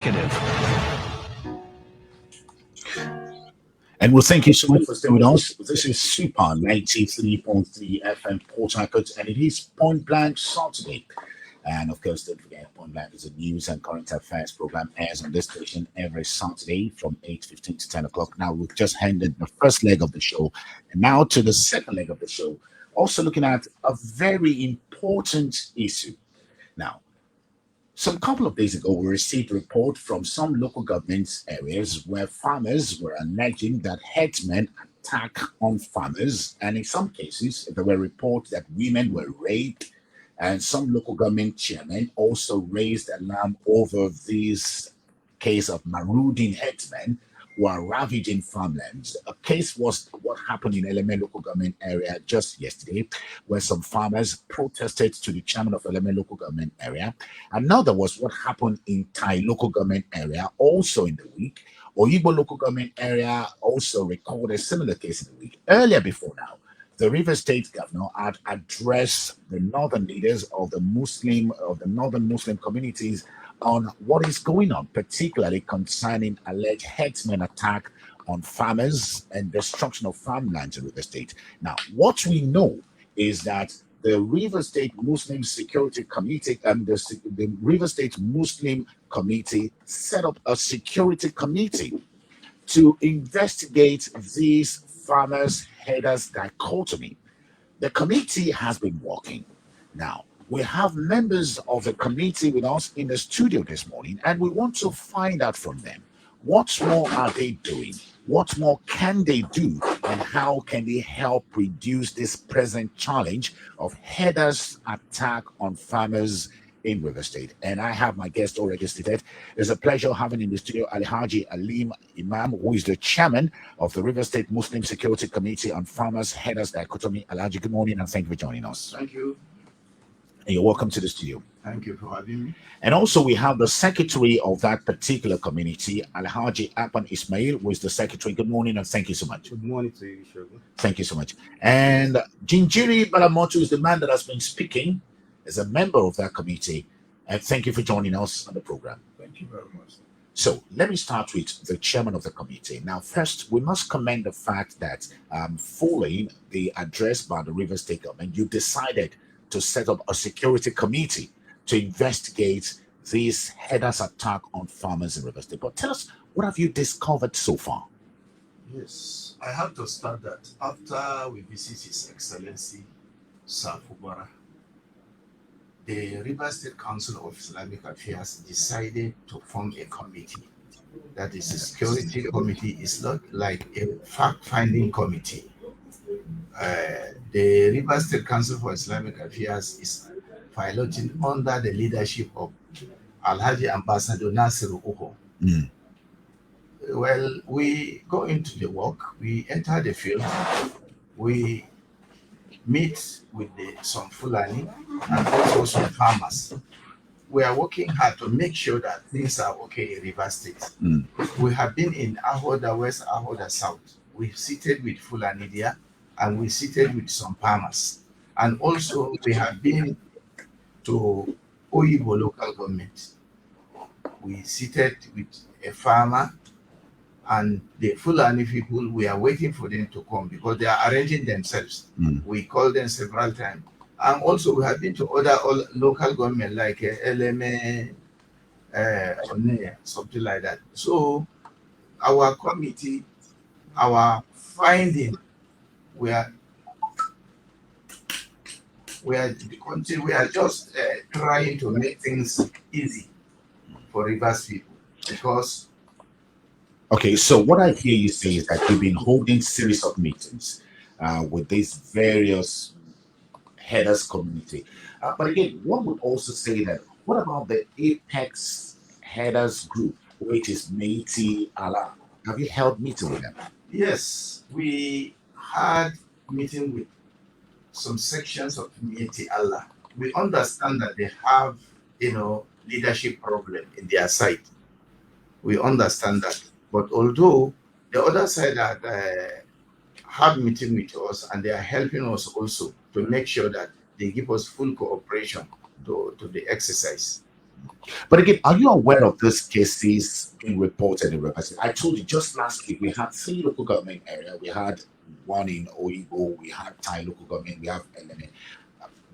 Executive. And we'll thank you so much for staying with us. This is Super 93.3 FM Port Harcourt, and it is Point Blank Saturday. And of course, don't forget, Point Blank is a news and current affairs program airs on this station every Saturday from 8:15 to 10 o'clock. Now, we've just ended the first leg of the show, and now to the second leg of the show, also looking at a very important issue. Now, some couple of days ago, we received a report from some local government areas where farmers were alleging that herdsmen attack on farmers, and in some cases, there were reports that women were raped, and some local government chairmen also raised alarm over this case of marauding herdsmen who are ravaging farmlands. A case was what happened in Element local government area just yesterday, where some farmers protested to the chairman of Element local government area. Another was what happened in Thai local government area also in the week. Oyibo local government area also recorded a similar case in the week. Earlier before now, the River State governor had addressed the northern leaders of the northern Muslim communities on what is going on, particularly concerning alleged herdsmen attack on farmers and destruction of farmlands in River State. Now, what we know is that the River State Muslim Security Committee and the River State Muslim Committee set up a security committee to investigate these farmers headers dichotomy. The committee has been working. Now, we have members of the committee with us in the studio this morning, and we want to find out from them what more are they doing, what more can they do, and how can they help reduce this present challenge of headers attack on farmers in River State. And I have my guest already seated. It's a pleasure having in the studio Alhaji Alim Imam, who is the chairman of the River State Muslim Security Committee on Farmers Headers Dichotomy. Alhaji, good morning and thank you for joining us. Thank you. And you're welcome to the studio. Thank you for having me. And also we have the secretary of that particular community, Alhaji Apan Ismail, who is the secretary. Good morning and thank you so much. Good morning to you, Shogun. Thank you so much. And Jinjiri Balamoto is the man that has been speaking as a member of that committee. And thank you for joining us on the program. Thank you very much. So let me start with the chairman of the committee. Now, first, we must commend the fact that following the address by the River State government, you decided to set up a security committee to investigate this headers attack on farmers in River State. But tell us, what have you discovered so far? Yes, I have to start that after we visit His Excellency Sir Fubara, the River State Council of Islamic Affairs decided to form a committee. That is a security committee. It's not like a fact-finding committee. The River State Council for Islamic Affairs is piloting under the leadership of Alhaji Ambassador Nasiru Uho. Well, we go into the work, we enter the field, we meet with some Fulani and also some farmers. We are working hard to make sure that things are okay in River State. We have been in Ahoda West, Ahoda South. We seated with Fulani there and we seated with some farmers. And also we have been to Oyibo local government. We seated with a farmer and the Fulani people. We are waiting for them to come because they are arranging themselves. We call them several times. And also we have been to other local government like LMA, something like that. So our committee, our finding, we are just trying to make things easy for Rivers people because. Okay, so what I hear you say is that you've been holding series of meetings with these various headers community. But again, one would also say that what about the Apex headers group, which is Meiti Allah? Have you held meeting with them? Yes, we had meeting with some sections of Meiti Allah. We understand that they have, leadership problem in their side. We understand that. But although the other side have meeting with us and they are helping us also to make sure that they give us full cooperation to the exercise. But again, are you aware of these cases being reported in Rivers? I told you just last week we had 3 local government areas. We had one in Oyibo, we had Thai local government, we have LNA.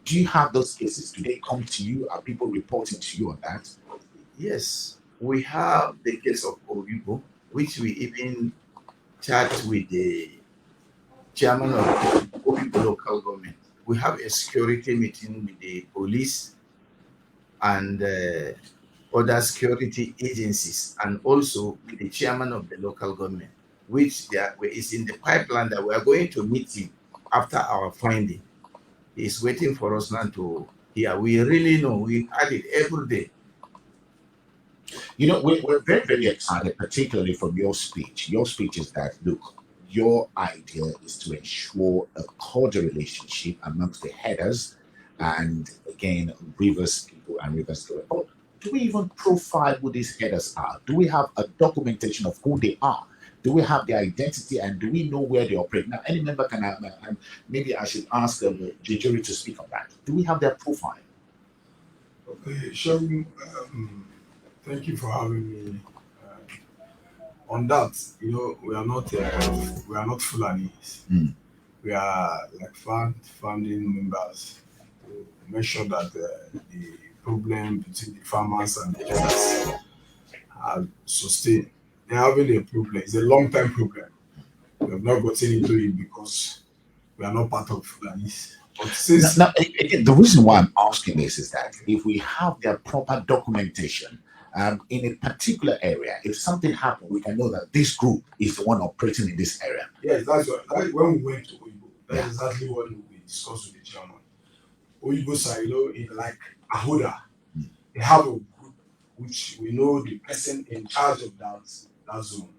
Do you have those cases? Do they come to you? Are people reporting to you on that? Yes, we have the case of Oyibo, which we even chat with the chairman of Oyibo local government. We have a security meeting with the police and other security agencies, and also with the chairman of the local government, which is in the pipeline that we are going to meet him after our finding. He's waiting for us now to hear. We really know we had it every day. You know, we're very, very excited, particularly from your speech. Your speech is that, look, your idea is to ensure a cordial relationship amongst the headers and, again, Rivers people and Rivers going. But do we even profile who these headers are? Do we have a documentation of who they are? Do we have their identity and do we know where they operate? Now, any member can have, maybe I should ask the jury to speak on that. Do we have their profile? Okay, Sean, thank you for having me. On that, we are not Fulanis. Mm. We are like founding members to make sure that the problem between the farmers and the traders are sustained. They're having a problem. It's a long-time problem. We have not gotten into it because we are not part of Fulanis. But since Now, again, the reason why I'm asking this is that if we have their proper documentation in a particular area, if something happened, we can know that this group is the one operating in this area. yes, when we went to Oyibo, that's Yeah. exactly what we discussed with the chairman. Oyibo Silo is like Ahoda. Mm. They have a group which we know the person in charge of that zone.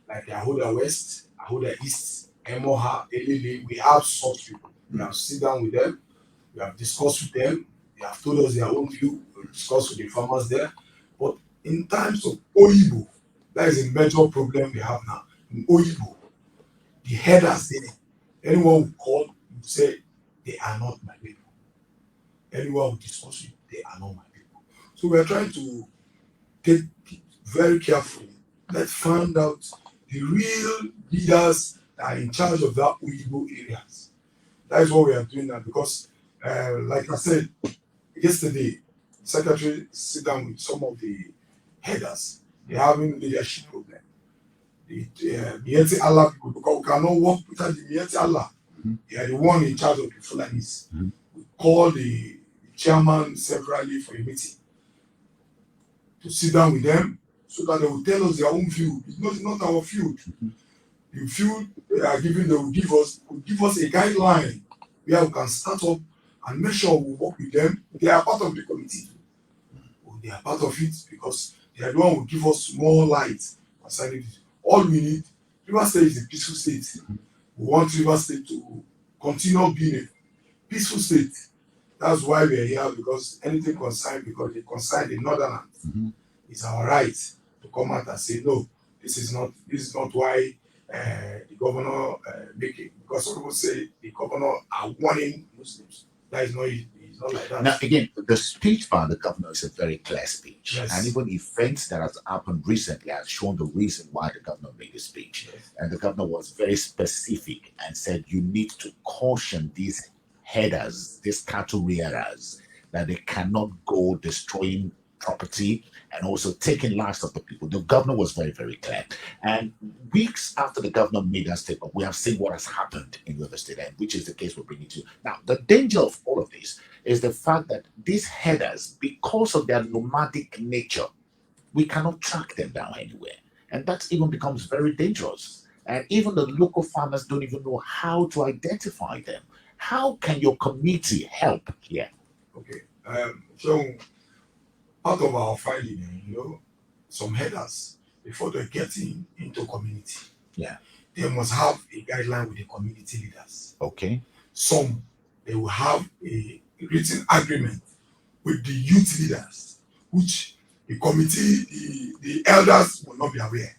Like Ahoda West, Ahoda East, Emoha, Elele, we have such people. We have sit down with them, we have discussed with them, they have told us their own view, we discussed with the farmers there. But in terms of Oyibo, that is a major problem we have now. In Oyibo, the headers there, anyone who call, you say they are not my people. Anyone who discuss with, they are not my people. So we are trying to take it very carefully. Let's find out the real leaders that are in charge of that Oyibo areas. That is what we are doing now because, like I said, yesterday, the secretary sit down with some of the headers. They're having leadership problem. The Mieti Allah people, because we cannot work without the Mieti Allah. Mhm. They are the one in charge of the Fulanis. Mhm. We call the chairman severally for a meeting to sit down with them so that they will tell us their own view. It's not our field. Mhm. The field they are giving, they will give us a guideline where we can start up and make sure we work with them. They are part of the committee. They are part of it because they are the one who give us more light concerning it. All we need, River State is a peaceful state. We want River State to continue being a peaceful state. That's why we are here, because anything concerned, because they concern the northerners, Mhm. it's our right to come out and say no. This is not why the governor make it, because some people say the governor are warning Muslims. That is not it. It's not like that. Now, again, the speech by the governor is a very clear speech. Yes. And even events that has happened recently has shown the reason why the governor made the speech. Yes. And the governor was very specific and said you need to caution these headers, these cattle rearers, that they cannot go destroying property and also taking lives of the people. The governor was very, very clear. And weeks after the governor made that statement, we have seen what has happened in River State, and which is the case we're bringing to you. Now, the danger of all of this is the fact that these headers, because of their nomadic nature, we cannot track them down anywhere. And that even becomes very dangerous. And even the local farmers don't even know how to identify them. How can your community help here? Okay. So part of our finding, some headers before they get into community, Yeah. they must have a guideline with the community leaders. Okay. Some they will have a written agreement with the youth leaders, which the committee, the elders will not be aware.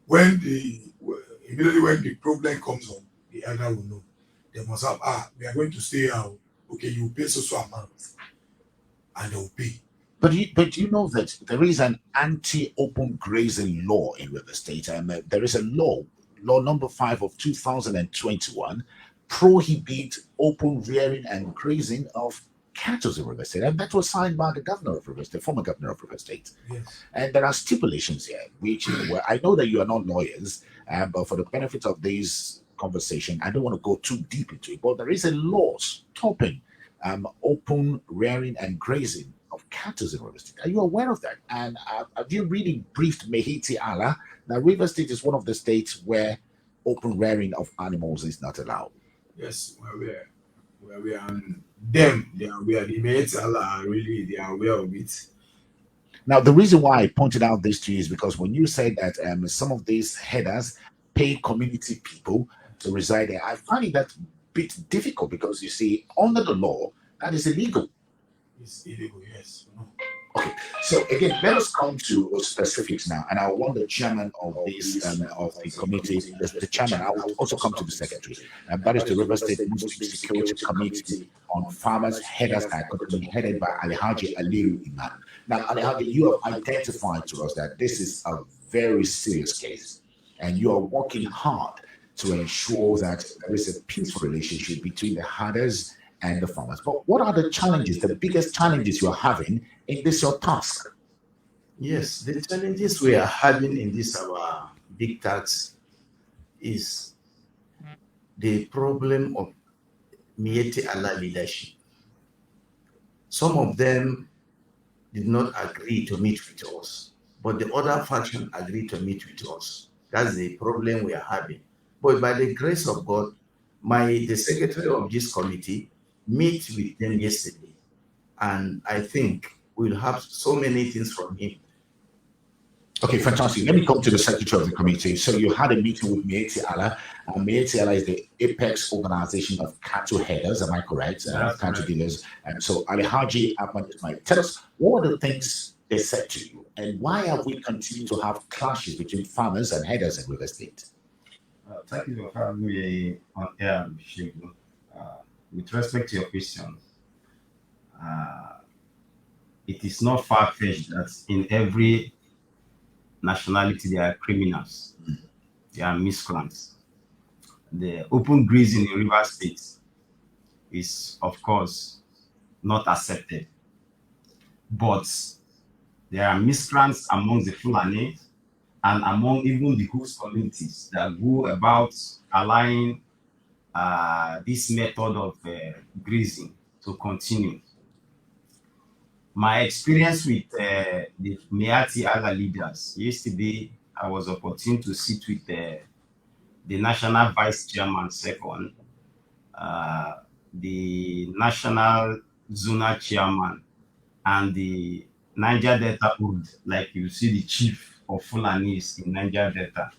Immediately when the problem comes up, the elder will know. They must have, we are going to stay out. Okay, you pay so amount, and they will pay. But you know that there is an anti-open grazing law in River State, and there is a law number 5 of 2021, prohibit open rearing and grazing of cattle in River State, and that was signed by the governor of River State, former governor of River State. Yes. And there are stipulations here, which well, I know that you are not lawyers, but for the benefit of this conversation, I don't want to go too deep into it. But there is a law stopping open rearing and grazing of cattle in River State. Are you aware of that? And have you really briefed Mehiti Allah that River State is one of the states where open rearing of animals is not allowed? Yes, where we are, and them, they are aware. The mates are really, they are aware of it. Now, the reason why I pointed out this to you is because when you said that some of these headers pay community people to reside there, I find that a bit difficult because you see, under the law, that is illegal. It's illegal, yes. No. Okay, so again, let us come to specifics now, and I want the chairman of this of the committee, the chairman. I will also come to the secretary, and that is the River State Muslim Security Committee on Farmers Headers Act, headed by Alhaji Aliyu Imam. Now, Alhaji, you have identified to us that this is a very serious case, and you are working hard to ensure that there is a peaceful relationship between the herders and the farmers. But what are the challenges, the biggest challenges you are having in this your task? Yes, the challenges we are having in this our big tax is the problem of Mieti Allah leadership. Some of them did not agree to meet with us, but the other faction agreed to meet with us. That's the problem we are having. But by the grace of God, the secretary of this committee meet with them yesterday, and I think we'll have so many things from him. Okay, fantastic. Let me come to the secretary of the committee. So you had a meeting with Mieti Allah. Mieti Allah is the apex organization of cattle headers, am I correct? Cattle dealers. And so Alhaji Ahmad Ismail, tell us, what were the things they said to you, and why have we continued to have clashes between farmers and headers in River State? Thank you for having me on air, Shibu. With respect to your question, it is not far-fetched that in every nationality there are criminals, there are miscreants. The open grazing in River State is, of course, not accepted. But there are miscreants among the Fulani and among even the host communities that go about allowing this method of grazing to continue. My experience with the Meati other leaders, yesterday I was opportune to sit with the National Vice Chairman second, the National Zonal Chairman, and the Niger Delta Urd, like you see the chief of Fulanis in Niger Delta.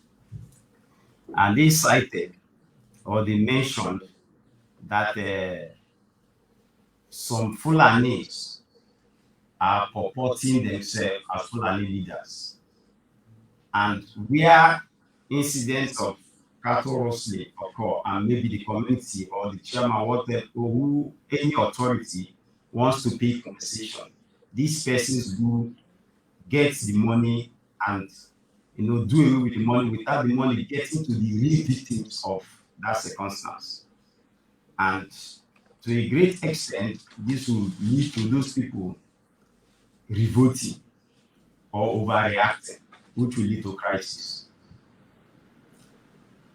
And they cited, or they mentioned, that some Fulanis are purporting themselves as Fulani leaders. And where incidents of cattle rustling occur, and maybe the community or the chairman or who any authority wants to pay compensation, these persons do get the money and do away with the money without the money getting to the real victims of that circumstance. And to a great extent, this will lead to those people revolting or overreacting, which will lead to crisis.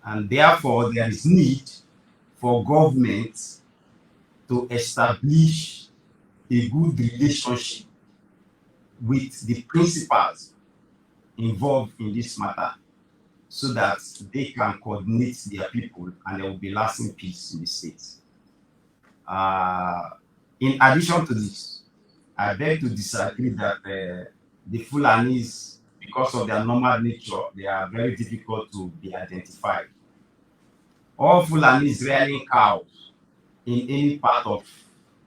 And therefore, there is need for government to establish a good relationship with the principals involved in this matter so that they can coordinate their people and there will be lasting peace in the state. In addition to this, I beg to disagree that the Fulanis, because of their nomad nature, they are very difficult to be identified. All Fulanis rearing cows in any part of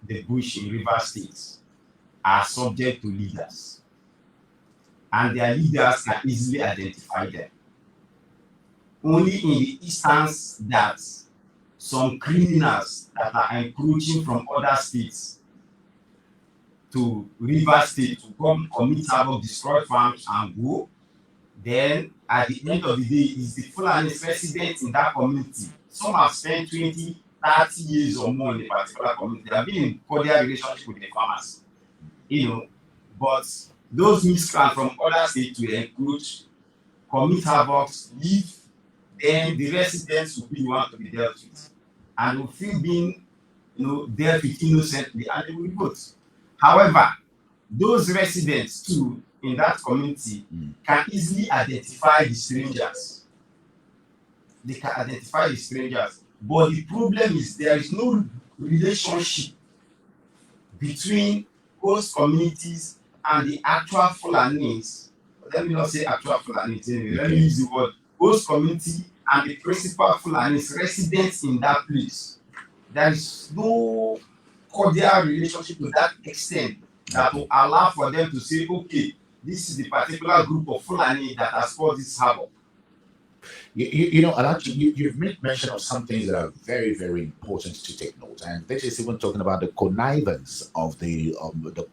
the bush in River States are subject to leaders, and their leaders can easily identify them. Only in the instance that some criminals that are encroaching from other states to River State to come commit havoc, destroy farms, and go. Then at the end of the day, is the Fulani residents in that community. Some have spent 20, 30 years or more in a particular community. They have been in cordial relationship with the farmers, but those miscreants from other states will encroach, commit havoc, leave, then the residents will be the one to be dealt with, and will feel being dealt with innocently, and they will vote. However, those residents too in that community can easily identify the strangers. They can identify the strangers, but the problem is there is no relationship between host communities and the actual Fulanis. Let me not say actual Fulanis, let me use the word host community and the principal Fulanis residents in that place. There is no cordial relationship to that extent that will allow for them to say, okay, this is the particular group of Fulani that has caused this havoc. You've made mention of some things that are very, very important to take note, and this is even talking about the connivance of the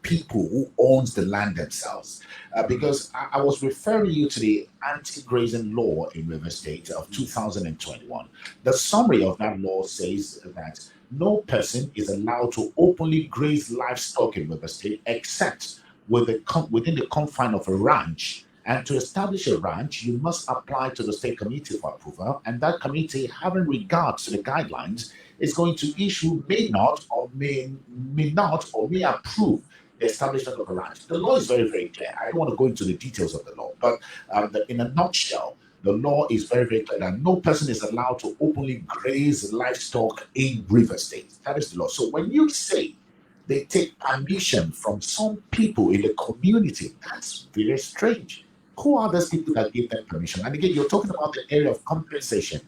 people who owns the land themselves. Because I was referring you to the anti-grazing law in River State of 2021. The summary of that law says that no person is allowed to openly graze livestock in River State except within the confine of a ranch. And to establish a ranch, you must apply to the state committee for approval, and that committee, having regard to the guidelines, is going to issue may approve the establishment of a ranch. The law is very, very clear. I don't want to go into the details of the law, but in a nutshell, the law is very, very clear that no person is allowed to openly graze livestock in River State. That is the law. So when you say they take permission from some people in the community, that's very strange. Who are those people that give them permission? And again, you're talking about the area of compensation.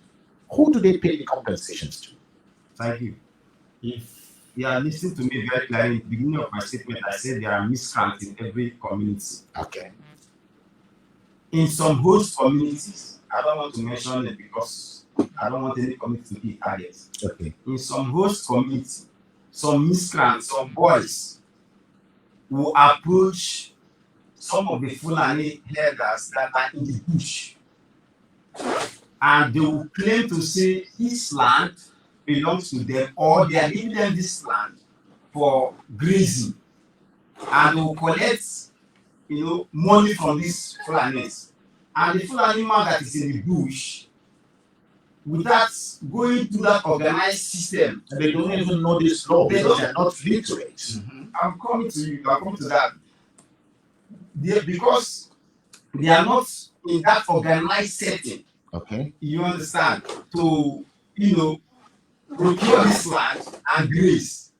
Who do they pay the compensations to? Thank you. If you are listening to me very clearly, in the beginning of my statement, I said there are miscreants in every community. Okay. In some host communities, I don't want to mention it because I don't want any community to be targeted. Okay. In some host communities, some miscreants, some boys will approach some of the Fulani herders that are in the bush, and they will claim to say this land belongs to them, or they are giving them this land for grazing, and they will collect money from these Fulanis. And the Fulani man that is in the bush, without going through that organized system, And they don't even know this law because they're not literate. Mm-hmm. I'm coming to you. I'm coming to that. Because they are not in that organized setting. Okay. You understand? To procure this land and graze,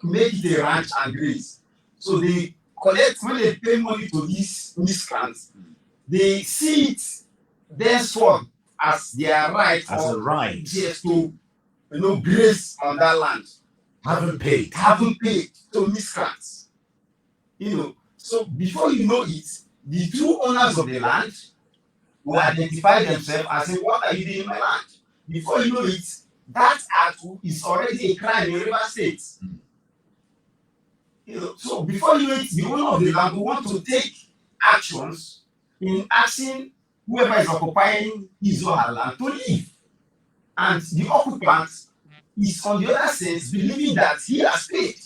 make it a ranch and graze. So they collect, when they pay money to these miscreants, they see it thenceforth as their right, As a right. Yes, to graze on that land. Haven't paid. To miscreants. So before you know it, the true owners of the land will identify themselves and say, what are you doing in my land? Before you know it, that act is already a crime in River State. So before you know it, the owner of the land will want to take actions in asking whoever is occupying his or her land to leave. And the occupant is on the other sense believing that he has paid.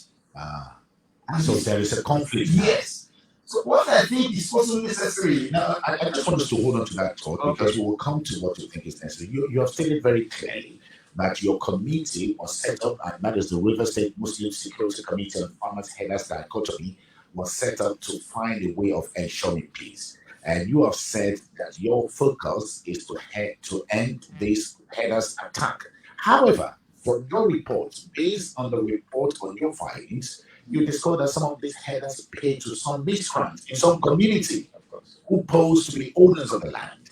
So there is a conflict. Yes. So what I think is also necessary. Now, I just want us to hold on to that thought because we will come to what you think is necessary. You have stated very clearly that your committee was set up, and that is the River State Muslim Security Committee on Farmers Herders Dichotomy, was set up to find a way of ensuring peace. And you have said that your focus is to end this herders attack. However, from your report, based on the report on your findings, you discover that some of these herders pay to some miscreants in some community who pose to be owners of the land.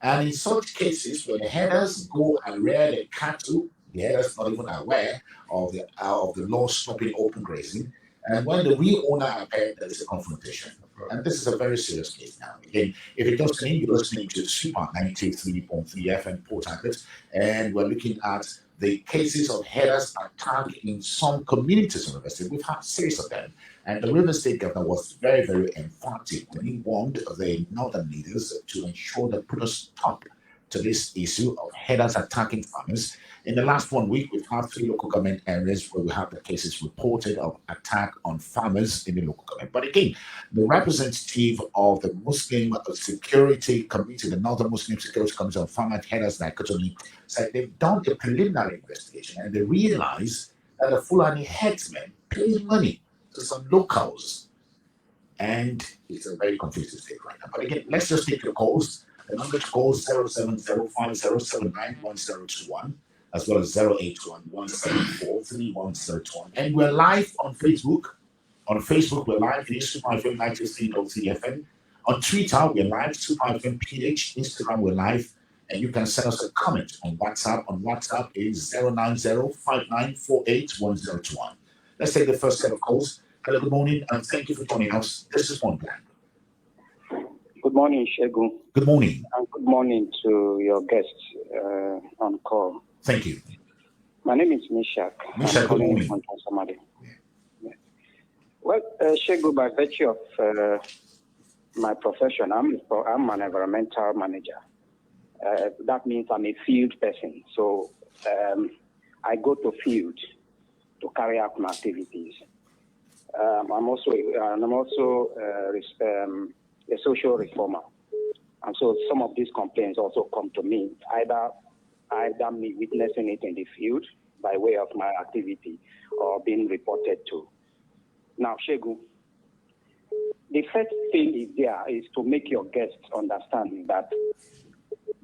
And in such cases, when the herders go and rear their cattle, the herders not even aware of the law stopping open grazing. And when the real owner appears, there is a confrontation. And this is a very serious case now. Again, if it does mean you're listening to Super 93.3 FM Port Harcourt, and we're looking at the cases of herders attack in some communities in River State. We've had series of them. And the River State governor was very, very emphatic when he warned the northern leaders to ensure they put a stop to this issue of herders attacking farmers. In the last 1 week, we've had 3 local government areas where we have the cases reported of attack on farmers in the local government. But again, the representative of the Muslim Security Committee, the Northern Muslim Security Committee on Farmer Herders Dichotomy, said they've done a preliminary investigation and they realized that the Fulani herdsmen pay money to some locals. And it's a very confusing state right now. But again, let's just take your calls. The number to call is 07050791021, as well as 08117431021. And we're live on Facebook. On Facebook, we're live in Super-FM 93.3 FM. On Twitter, we're live, Super-FM-PH. Instagram, we're live. And you can send us a comment on WhatsApp. On WhatsApp is 09059481021. Let's take the first set of calls. Hello, good morning, and thank you for joining us. This is Point Blank. Good morning, Shegun. Good morning. And good morning to your guests on call. Thank you. My name is Mishak. Mishak, good morning. Yeah. Well, Shegun, by virtue of my profession, I'm an environmental manager. That means I'm a field person. So I go to field to carry out my activities. I'm also a social reformer, and so some of these complaints also come to me, either me witnessing it in the field by way of my activity or being reported to. Now, Shegun, the first thing is to make your guests understand that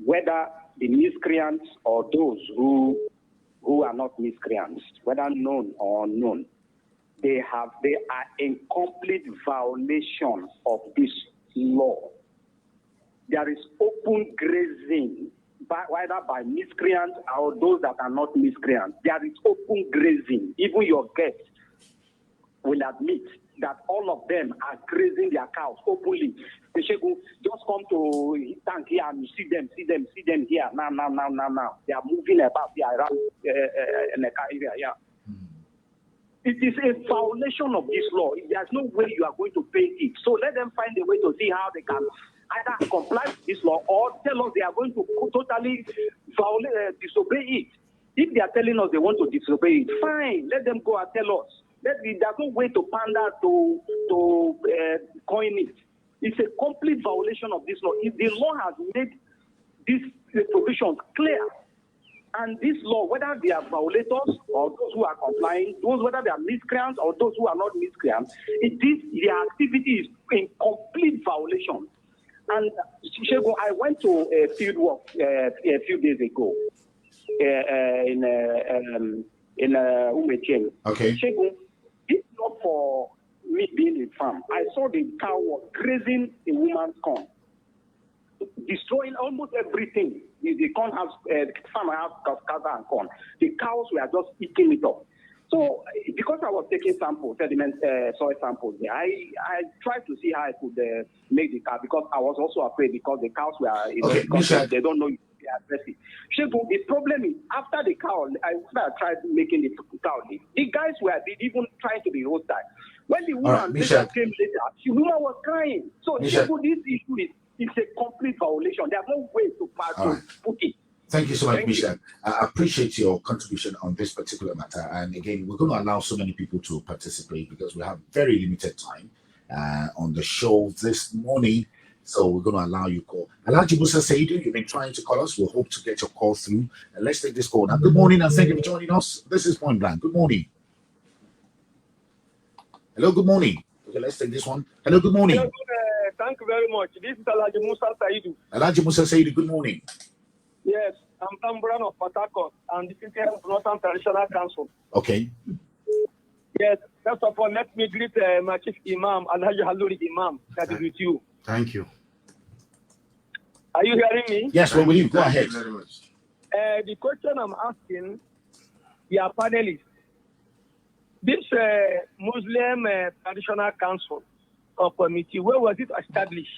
whether the miscreants or those who are not miscreants, whether known or unknown, they are in complete violation of this law. There is open grazing, whether by miscreants or those that are not miscreants. There is open grazing. Even your guests will admit that all of them are grazing their cows openly. They should just come to tank here and see them here. Now. They are moving about the around in the area here. It is a violation of this law. There's no way you are going to pay it. So let them find a way to see how they can either comply with this law or tell us they are going to totally disobey it. If they are telling us they want to disobey it, fine. Let them go and tell us. There's no way to pander to coin it. It's a complete violation of this law. If the law has made these provisions clear, and this law, whether they are violators or those who are complying, whether they are miscreants or those who are not miscreants, their activity is in complete violation. And Shegun, I went to a field work a few days ago in Umecheng. Okay. Shegun, it's not for me being in farm. I saw the cow was grazing a woman's corn, destroying almost everything. The corn has farmer has cascada and corn. The cows were just eating it up. So because I was taking samples, sediment soil samples, I tried to see how I could make the cow, because I was also afraid because the cows were they don't know they are aggressive. The problem is after the cow, I tried making the cow live. The guys were even trying to be hostile. When the woman came later, the woman was crying. So this issue is it's a complete violation. There's no way to put it. Thank you so much, Misha. I appreciate your contribution on this particular matter. And again, we're going to allow so many people to participate because we have very limited time on the show this morning. So we're going to allow you to call. Alhaji Musa Saidu, you've been trying to call us. We'll hope to get your call through. And let's take this call now. Good morning and thank you for joining us. This is Point Blank. Good morning. Hello, good morning. Okay, let's take this one. Hello, good morning. Hello, thank you very much. This is Alhaji Musa Saidu. Alhaji Musa Saidu, good morning. Yes, I'm Tambran of Port Harcourt and the Secretary of Northern Traditional Council. Okay. Yes, first of all, let me greet my Chief Imam, Alhaji Haluri Imam, that is with you. Thank you. Are you hearing me? Yes, well, will you? Go ahead. Thank you very much. The question I'm asking your panelists, this Muslim Traditional Council, or committee, where was it established?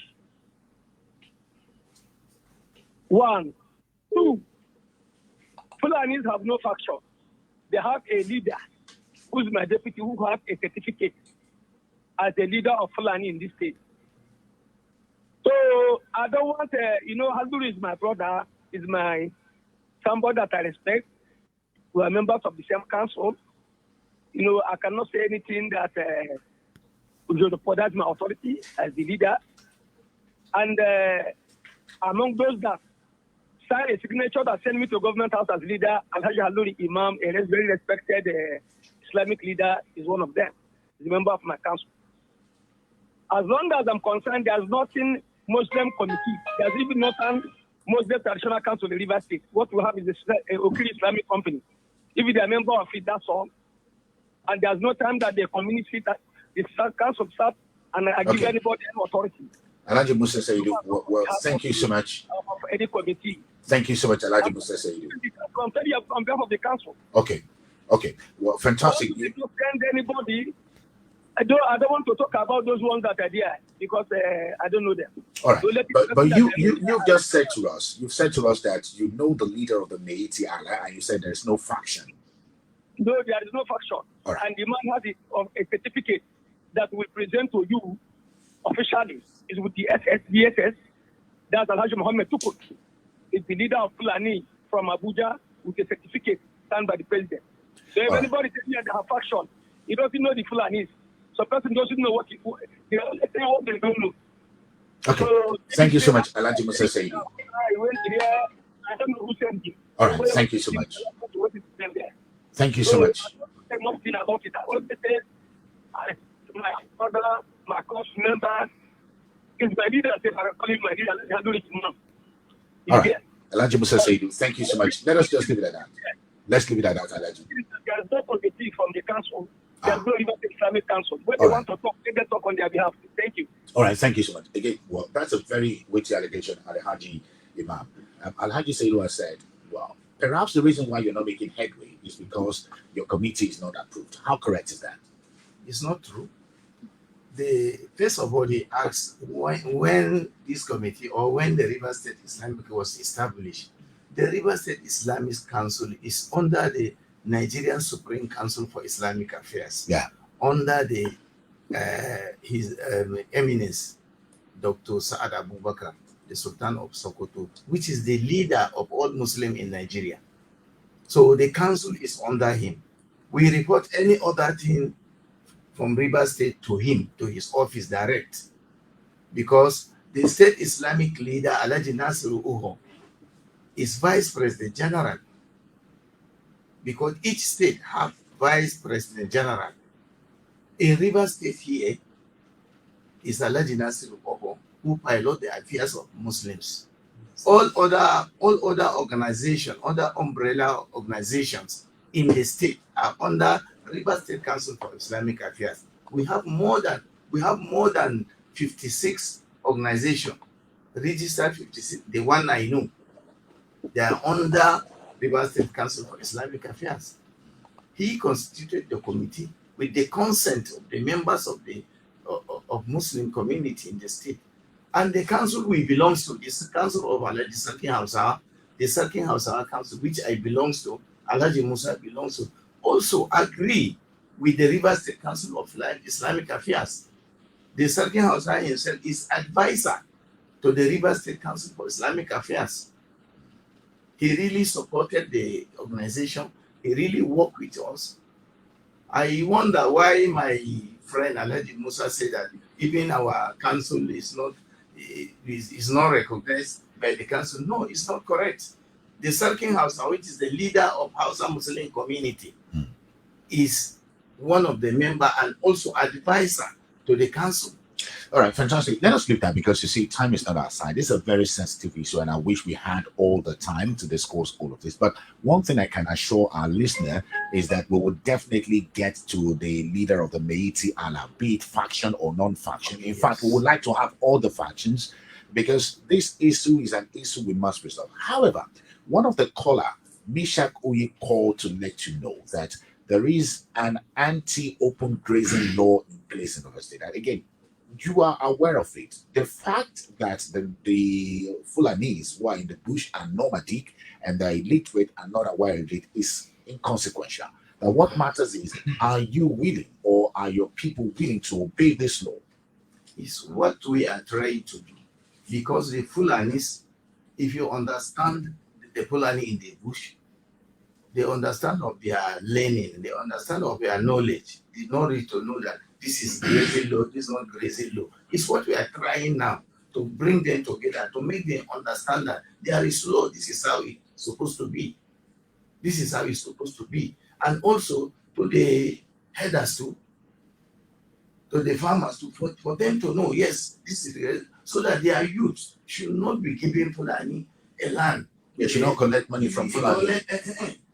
1. 2. Fulanis have no faction. They have a leader who's my deputy, who has a certificate as a leader of Fulani in this state. So I don't want, Halduri is my brother, is my somebody that I respect. We are members of the same council. I cannot say anything that that's my authority as the leader. And among those that sign a signature that sent me to government house as leader, Alhaji Halduri Imam, a very respected Islamic leader, is one of them. He's a member of my council. As long as I'm concerned, there's nothing Muslim committee. There's even nothing Muslim traditional council in River State. What we have is a Okiri Islamic company. If they're a member of it, that's all. And there's no time that the community, that the council start, and I give anybody any authority. Alhaji Musa Saidu, well, thank you so much. Of any committee. Thank you so much, Alhaji Musa Saidu. On behalf of the council. Okay. Well, fantastic. If you send anybody, I don't want to talk about those ones that are there because I don't know them. All right, So but you've just said to us, that you know the leader of the Meiti Allah, and you said there is no faction. No, there is no faction. All right. And the man has a certificate that we present to you officially. Is with the SSBSS. That's Alhaji Muhammad Tukut. It's the leader of Fulani from Abuja with a certificate signed by the president. So if anybody says they have faction, he doesn't know the Fulanis. So person doesn't know what they don't know. Okay. So, thank you so much, Alhaji Musa Saidu. I went there. I don't know who sent him. All right. Thank you so much. Thank you so much. I don't say nothing about it. I want to say my brother, my course member, is my leader. I call him my leader. I do it now. All right. Alhaji Musa Saidu, thank you so much. Let us just leave it at that. Let's leave it at that, Alhaji. There is no committee from the council. There is no even Islamic council. When they want to talk, they can talk on their behalf. Thank you. All right, thank you so much. Again, well, that's a very weighty allegation, Alhaji Imam. Alhaji Saidu has said, well, perhaps the reason why you're not making headway is because your committee is not approved. How correct is that? It's not true. First of all, he asked when this committee or when the River State Islamic was established. The River State Islamic Council is under the Nigerian Supreme Council for Islamic Affairs. Yeah. Under his eminence, Dr. Saad Abubakar, the Sultan of Sokoto, which is the leader of all Muslims in Nigeria. So the council is under him. We report any other thing from River State to him, to his office direct, because the state Islamic leader, Alhaji Nasiru Uho, is Vice President General, because each state has Vice President General. In River State here is Alhaji Nasiru Uho, who pilot the affairs of Muslims. All other organizations, other umbrella organizations in the state are under River State Council for Islamic Affairs. We have more than 56 organizations registered. 56. The one I know, they are under River State Council for Islamic Affairs. He constituted the committee with the consent of the members of the Muslim community in the state. And the council we belong to is the Council of Alhaji Sarkin Hausawa, the Sarkin Hausawa Council, which I belong to, Alhaji Musa belongs to, also agree with the River State Council of Islamic Affairs. The Sarkin Hausawa himself is advisor to the River State Council for Islamic Affairs. He really supported the organization. He really worked with us. I wonder why my friend Alhaji Musa said that even our council is not recognized by the council. No, it's not correct. The Sarkin Hausa, which is the leader of Hausa Muslim community, is one of the members and also advisor to the council. All right, fantastic. Let us leave that because you see, time is not our side. This is a very sensitive issue, and I wish we had all the time to discuss all of this. But one thing I can assure our listener is that we will definitely get to the leader of the Meiti Allah, be it faction or non-faction. In fact, we would like to have all the factions because this issue is an issue we must resolve. However, one of the caller, Mishak Uyi, called to let you know that there is an anti-open grazing law in place in the state. And again, you are aware of it. The fact that the Fulanis who are in the bush are nomadic and the illiterate are not aware of it is inconsequential. Now, what matters is, are you willing or are your people willing to obey this law? Is what we are trying to do. Because the Fulanis, if you understand the Fulani in the bush, they understand of their learning, they understand of their knowledge. They know it to know that this is grazing law, this is not grazing law. It's what we are trying now to bring them together, to make them understand that there is law, this is how it's supposed to be. This is how it's supposed to be. And also to the headers too, to the farmers to for them to know, yes, this is real, so that their youth should not be giving Fulani a land. They should not collect money from Fulani.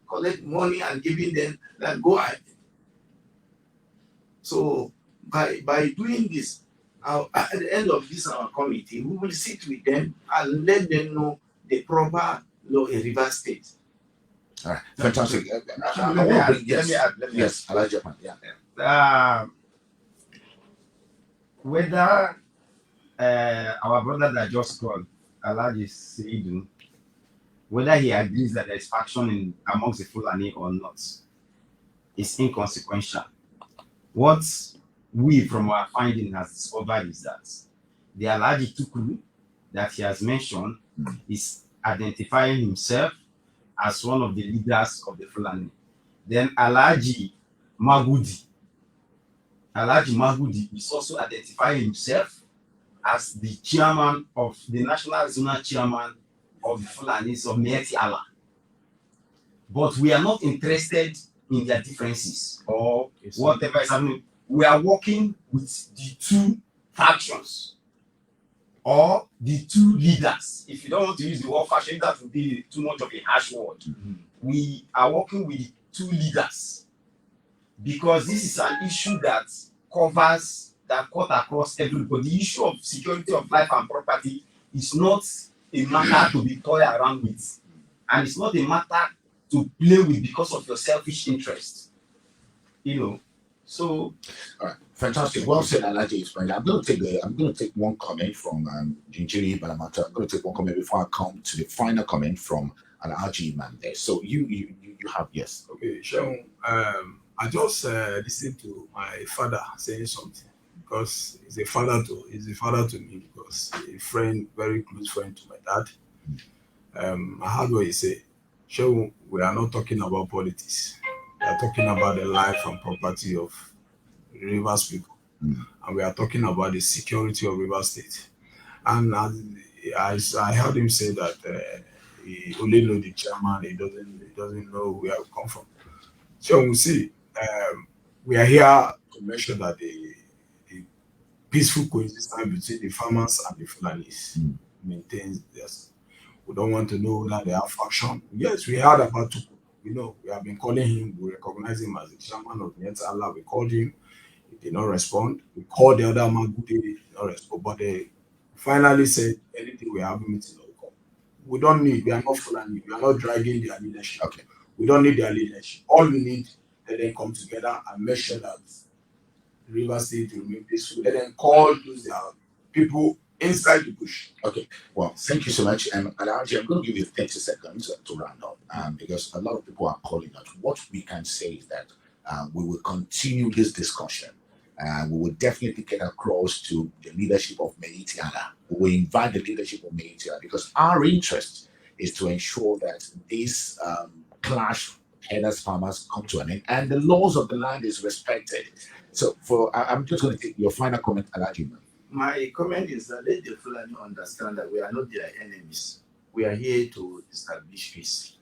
Collect money and giving them that go ahead. So by doing this, at the end of this our committee, we will sit with them and let them know the proper law in Rivers State. All right, fantastic. Let me add. Yes, Elijah. Yeah. Whether our brother that just called, Alaji Seydou, whether he agrees that there is faction amongst the Fulani or not, is inconsequential. What we, from our finding, has discovered is that the Alaji Tukuru that he has mentioned is identifying himself as one of the leaders of the Fulani. Then Alaji Magudi is also identifying himself as the chairman of the national zonal chairman of the Fulanis of Mieti Allah. But we are not interested in their differences or whatever is happening. We are working with the two factions or the two leaders. If you don't want to use the word faction, that would be too much of a harsh word. Mm-hmm. We are working with the two leaders because this is an issue that cut across everybody. The issue of security of life and property is not a matter to be toyed around with, and it's not a matter to play with because of your selfish interest. So all right, fantastic. Well said, Alaji Ismail. I'm going to take one comment from Jinjiri Balamata. I'm going to take one comment before I come to the final comment from Alaji Imam there. So you have, yes. Okay, Sean. I just listened to my father saying something because he's a father to me because a friend, very close friend to my dad. I heard what he said. Sean, we are not talking about politics. We are talking about the life and property of Rivers people. And we are talking about the security of Rivers State. And I heard him say that he only knows the chairman, he doesn't know where we come from. So we see, we are here to make sure that the peaceful coexistence between the farmers and the Fulanis maintains this. We don't want to know that they have faction. Yes, we heard about Tuku. We have been calling him, we recognize him as the chairman of Mieti Allah. We called him, he did not respond. We called the other Magudi, he did not respond. But they finally said, anything we have meeting, we don't need, we are not Fulani, we are not dragging their leadership. Okay. We don't need their leadership. All we need, let them come together and make sure that Rivers State will remain peaceful. Let them call those people inside the bush. Okay. Well, thank you so much. And Alaji, I'm going to give you 30 seconds to round up because a lot of people are calling us. What we can say is that we will continue this discussion. We will definitely get across to the leadership of Mieti Allah. We will invite the leadership of Mieti Allah because our interest is to ensure that this clash headers farmers come to an end and the laws of the land is respected. So I'm just going to take your final comment, Alaji. My comment is that let the Fulani understand that we are not their enemies. We are here to establish peace.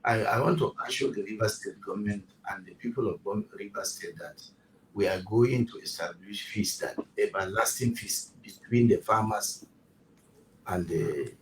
I want to assure the Rivers State government and the people of Rivers State that we are going to establish peace, that everlasting peace between the farmers and the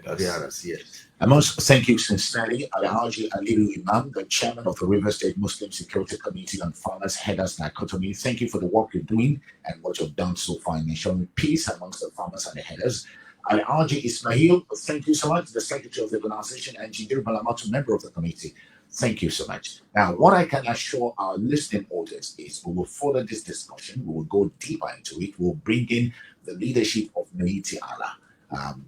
others. Yes. I must thank you sincerely, Alhaji Aliru Imam, the chairman of the River State Muslim Security Committee on Farmers Headers Dichotomy. Thank you for the work you're doing and what you've done so far in ensuring peace amongst the farmers and the headers. Alhaji Ismail, thank you so much, the secretary of the organization, and Jinjiri Balamatu, member of the committee. Thank you so much. Now, what I can assure our listening audience is we will follow this discussion. We will go deeper into it. We'll bring in the leadership of Naiti Allah.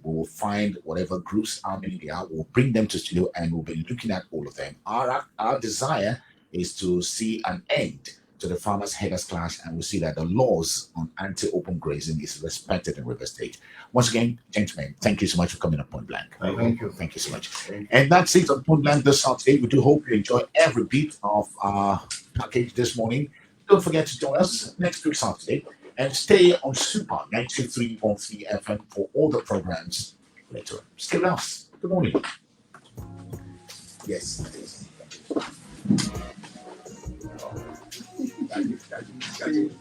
We will find whatever groups, how many they are, we'll bring them to studio and we'll be looking at all of them. Our desire is to see an end to the farmers' headers clash, and we'll see that the laws on anti-open grazing is respected in River State. Once again, gentlemen, thank you so much for coming up Point Blank. Thank you. Thank you so much. And that's it on Point Blank this Saturday. We do hope you enjoy every bit of our package this morning. Don't forget to join us next week Saturday and stay on Super 93.3 FM for all the programs later on. Stay with us. Good morning. Yes, it is. Thank you.